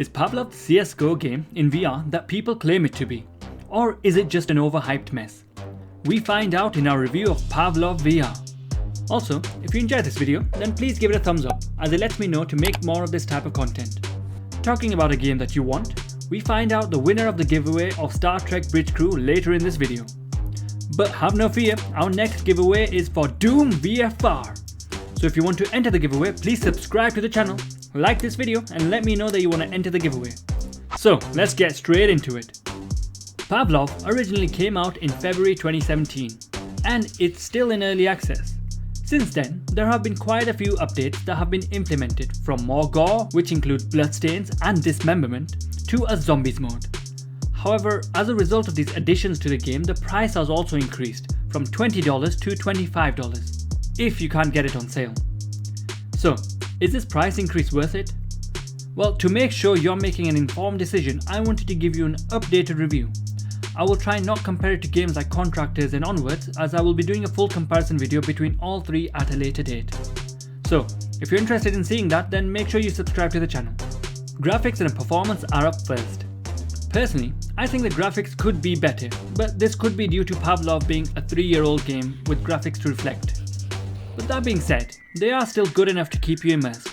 Is Pavlov the CSGO game in VR that people claim it to be? Or is it just an overhyped mess? We find out in our review of Pavlov VR. Also, if you enjoyed this video, then please give it a thumbs up as it lets me know to make more of this type of content. Talking about a game that you want, we find out the winner of the giveaway of Star Trek Bridge Crew later in this video. But have no fear, our next giveaway is for Doom VFR. So if you want to enter the giveaway, please subscribe to the channel, like this video and let me know that you want to enter the giveaway. So let's get straight into it. Pavlov originally came out in February 2017 and it's still in early access. Since then, there have been quite a few updates that have been implemented, from more gore, which include bloodstains and dismemberment, to a zombies mode. However, as a result of these additions to the game, the price has also increased from $20 to $25 if you can't get it on sale. So, is this price increase worth it? Well, to make sure you're making an informed decision, I wanted to give you an updated review. I will try not compare it to games like Contractors and onwards, as I will be doing a full comparison video between all three at a later date. So, if you're interested in seeing that, then make sure you subscribe to the channel. Graphics and performance are up first. Personally, I think the graphics could be better, but this could be due to Pavlov being a 3-year-old game with graphics to reflect. But that being said, they are still good enough to keep you immersed.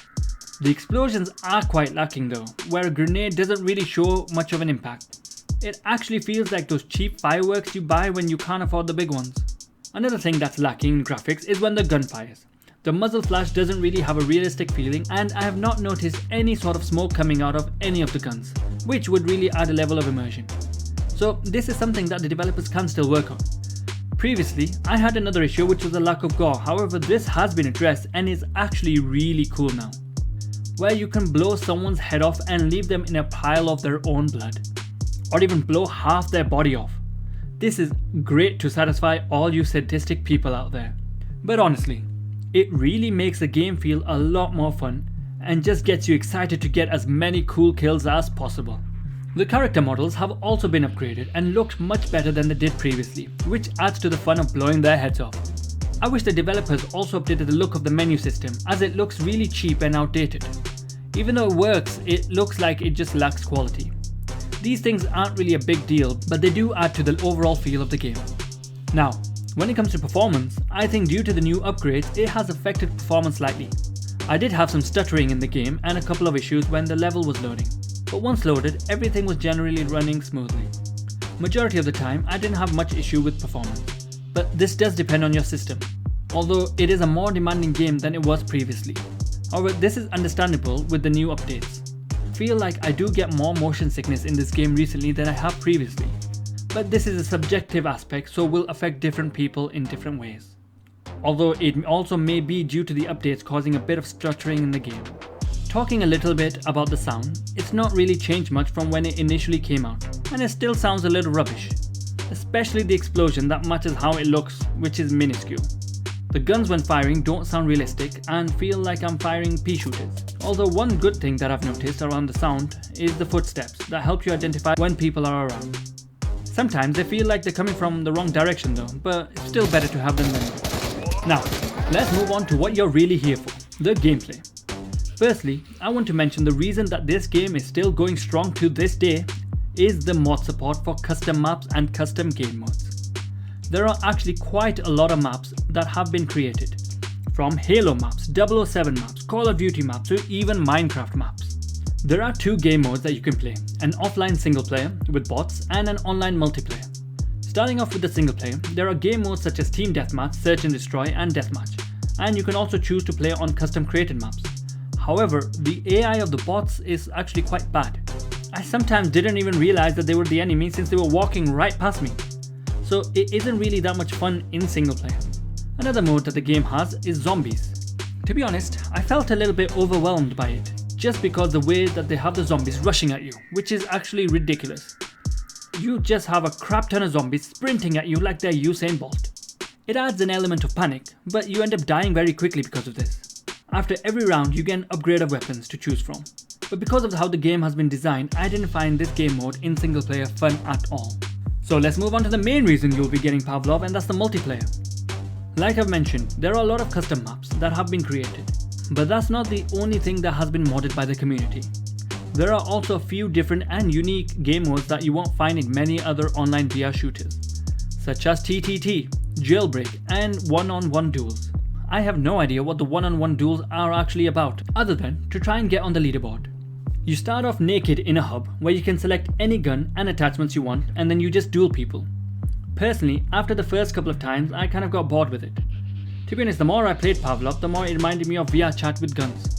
The explosions are quite lacking though, where a grenade doesn't really show much of an impact. It actually feels like those cheap fireworks you buy when you can't afford the big ones. Another thing that's lacking in graphics is when the gun fires. The muzzle flash doesn't really have a realistic feeling, and I have not noticed any sort of smoke coming out of any of the guns, which would really add a level of immersion. So this is something that the developers can still work on. Previously, I had another issue which was the lack of gore, however this has been addressed and is actually really cool now, where you can blow someone's head off and leave them in a pile of their own blood, or even blow half their body off. This is great to satisfy all you sadistic people out there. But honestly, it really makes the game feel a lot more fun and just gets you excited to get as many cool kills as possible. The character models have also been upgraded and looked much better than they did previously, which adds to the fun of blowing their heads off. I wish the developers also updated the look of the menu system, as it looks really cheap and outdated. Even though it works, it looks like it just lacks quality. These things aren't really a big deal, but they do add to the overall feel of the game. Now, when it comes to performance, I think due to the new upgrades, it has affected performance slightly. I did have some stuttering in the game and a couple of issues when the level was loading, but once loaded, everything was generally running smoothly. Majority of the time, I didn't have much issue with performance, but this does depend on your system, although it is a more demanding game than it was previously. However, this is understandable with the new updates. I feel like I do get more motion sickness in this game recently than I have previously, but this is a subjective aspect, so will affect different people in different ways. Although it also may be due to the updates causing a bit of stuttering in the game. Talking a little bit about the sound, it's not really changed much from when it initially came out, and it still sounds a little rubbish. Especially the explosion that matches how it looks, which is minuscule. The guns when firing don't sound realistic and feel like I'm firing pea shooters. Although one good thing that I've noticed around the sound is the footsteps that help you identify when people are around. Sometimes they feel like they're coming from the wrong direction though, but it's still better to have them than not. Now, let's move on to what you're really here for, the gameplay. Firstly, I want to mention the reason that this game is still going strong to this day is the mod support for custom maps and custom game modes. There are actually quite a lot of maps that have been created, from Halo maps, 007 maps, Call of Duty maps, to even Minecraft maps. There are 2 game modes that you can play, an offline single player with bots and an online multiplayer. Starting off with the single player, there are game modes such as Team Deathmatch, Search and Destroy and Deathmatch, and you can also choose to play on custom created maps. However, the AI of the bots is actually quite bad. I sometimes didn't even realize that they were the enemy since they were walking right past me. So it isn't really that much fun in single player. Another mode that the game has is zombies. To be honest, I felt a little bit overwhelmed by it, just because the way that they have the zombies rushing at you, which is actually ridiculous. You just have a crap ton of zombies sprinting at you like they're Usain Bolt. It adds an element of panic, but you end up dying very quickly because of this. After every round, you get an upgrade of weapons to choose from. But because of how the game has been designed, I didn't find this game mode in single player fun at all. So let's move on to the main reason you'll be getting Pavlov, and that's the multiplayer. Like I've mentioned, there are a lot of custom maps that have been created, but that's not the only thing that has been modded by the community. There are also a few different and unique game modes that you won't find in many other online VR shooters, such as TTT, Jailbreak, and one-on-one duels. I have no idea what the one-on-one duels are actually about, other than to try and get on the leaderboard. You start off naked in a hub where you can select any gun and attachments you want, and then you just duel people. Personally, after the first couple of times, I kind of got bored with it. To be honest, the more I played Pavlov, the more it reminded me of VR chat with guns.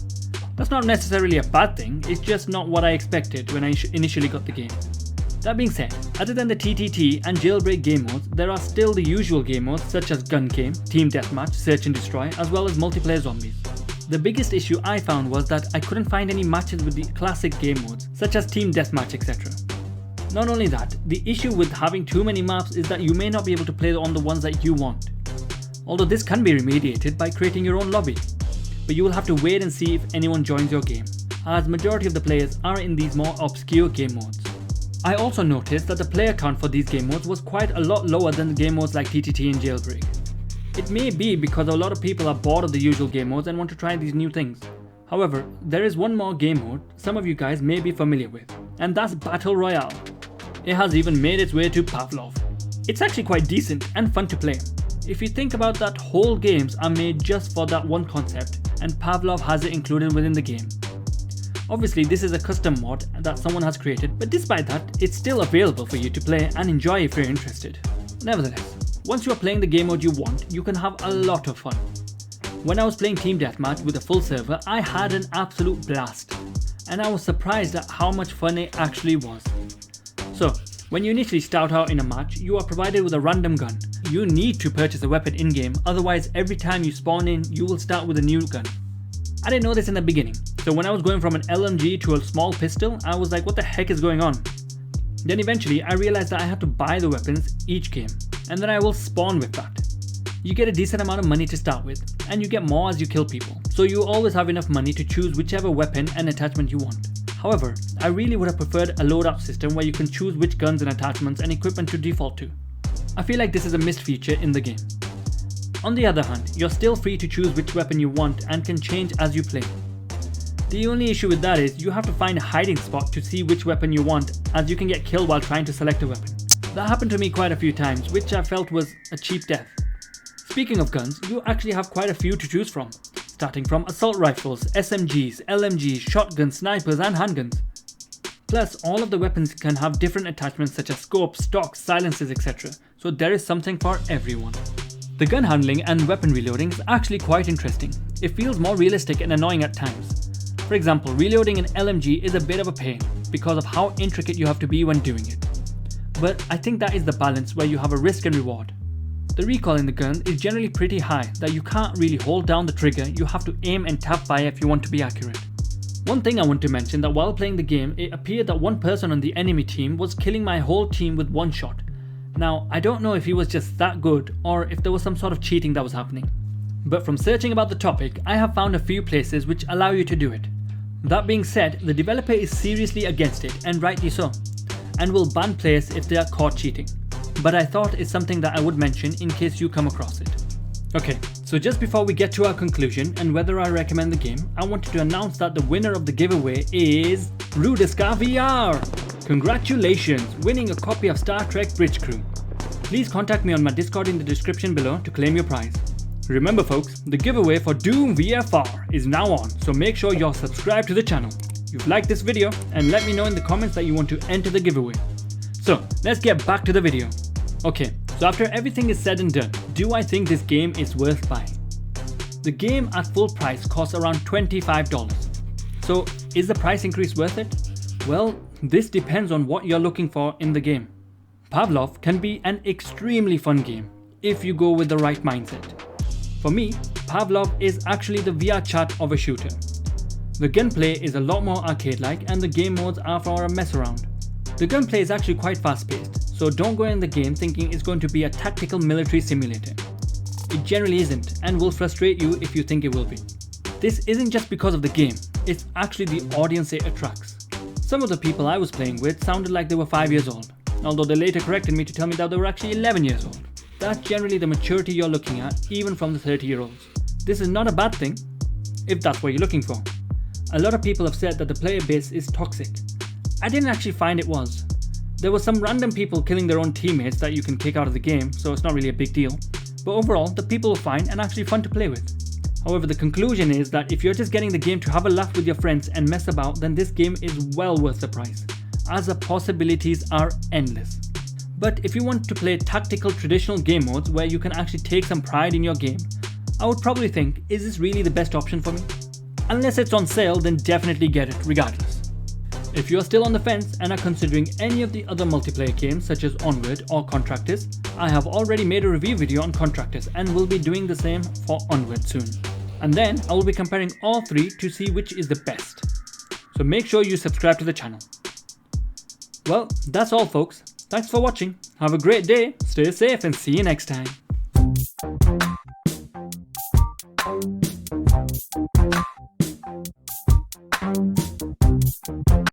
That's not necessarily a bad thing, it's just not what I expected when I initially got the game. That being said, other than the TTT and Jailbreak game modes, there are still the usual game modes such as Gun Game, Team Deathmatch, Search and Destroy, as well as multiplayer zombies. The biggest issue I found was that I couldn't find any matches with the classic game modes, such as Team Deathmatch, etc. Not only that, the issue with having too many maps is that you may not be able to play on the ones that you want. Although this can be remediated by creating your own lobby, but you will have to wait and see if anyone joins your game, as majority of the players are in these more obscure game modes. I also noticed that the player count for these game modes was quite a lot lower than the game modes like TTT and Jailbreak. It may be because a lot of people are bored of the usual game modes and want to try these new things. However, there is one more game mode some of you guys may be familiar with, and that's Battle Royale. It has even made its way to Pavlov. It's actually quite decent and fun to play. If you think about that, whole games are made just for that one concept, and Pavlov has it included within the game. Obviously this is a custom mod that someone has created, but despite that, it's still available for you to play and enjoy if you're interested. Nevertheless, once you are playing the game mode you want, you can have a lot of fun. When I was playing Team Deathmatch with a full server, I had an absolute blast, and I was surprised at how much fun it actually was. So, when you initially start out in a match, you are provided with a random gun. You need to purchase a weapon in-game, otherwise every time you spawn in, you will start with a new gun. I didn't know this in the beginning, so when I was going from an LMG to a small pistol, I was like, what the heck is going on? Then eventually I realized that I had to buy the weapons each game, and then I will spawn with that. You get a decent amount of money to start with, and you get more as you kill people, so you always have enough money to choose whichever weapon and attachment you want. However, I really would have preferred a loadout system where you can choose which guns and attachments and equipment to default to. I feel like this is a missed feature in the game. On the other hand, you're still free to choose which weapon you want and can change as you play. The only issue with that is you have to find a hiding spot to see which weapon you want, as you can get killed while trying to select a weapon. That happened to me quite a few times, which I felt was a cheap death. Speaking of guns, you actually have quite a few to choose from, starting from assault rifles, SMGs, LMGs, shotguns, snipers and handguns. Plus, all of the weapons can have different attachments such as scopes, stocks, silencers, etc. So there is something for everyone. The gun handling and weapon reloading is actually quite interesting. It feels more realistic and annoying at times. For example, reloading an LMG is a bit of a pain because of how intricate you have to be when doing it. But I think that is the balance where you have a risk and reward. The recoil in the gun is generally pretty high that you can't really hold down the trigger, you have to aim and tap fire if you want to be accurate. One thing I want to mention that while playing the game, it appeared that one person on the enemy team was killing my whole team with one shot. Now, I don't know if he was just that good or if there was some sort of cheating that was happening. But from searching about the topic, I have found a few places which allow you to do it. That being said, the developer is seriously against it, and rightly so, and will ban players if they are caught cheating. But I thought it's something that I would mention in case you come across it. Okay, so just before we get to our conclusion and whether I recommend the game, I wanted to announce that the winner of the giveaway is Royale VR! Congratulations, winning a copy of Star Trek Bridge Crew. Please contact me on my Discord in the description below to claim your prize. Remember folks, the giveaway for Doom VFR is now on, so make sure you're subscribed to the channel. You've liked this video and let me know in the comments that you want to enter the giveaway. So let's get back to the video. Okay, so after everything is said and done, do I think this game is worth buying? The game at full price costs around $25. So is the price increase worth it? Well, this depends on what you're looking for in the game. Pavlov can be an extremely fun game if you go with the right mindset. For me, Pavlov is actually the VR chat of a shooter. The gunplay is a lot more arcade-like and the game modes are for a mess around. The gunplay is actually quite fast-paced, so don't go in the game thinking it's going to be a tactical military simulator. It generally isn't and will frustrate you if you think it will be. This isn't just because of the game, it's actually the audience it attracts. Some of the people I was playing with sounded like they were 5 years old, although they later corrected me to tell me that they were actually 11 years old. That's generally the maturity you're looking at, even from the 30-year-olds. This is not a bad thing, if that's what you're looking for. A lot of people have said that the player base is toxic. I didn't actually find it was. There were some random people killing their own teammates that you can kick out of the game, so it's not really a big deal. But overall, the people were fine and actually fun to play with. However, the conclusion is that if you're just getting the game to have a laugh with your friends and mess about, then this game is well worth the price, as the possibilities are endless. But if you want to play tactical traditional game modes where you can actually take some pride in your game, I would probably think, is this really the best option for me? Unless it's on sale, then definitely get it regardless. If you're still on the fence and are considering any of the other multiplayer games such as Onward or Contractors, I have already made a review video on Contractors and will be doing the same for Onward soon. And then I will be comparing all three to see which is the best. So make sure you subscribe to the channel. Well, that's all folks. Thanks for watching. Have a great day, stay safe and see you next time.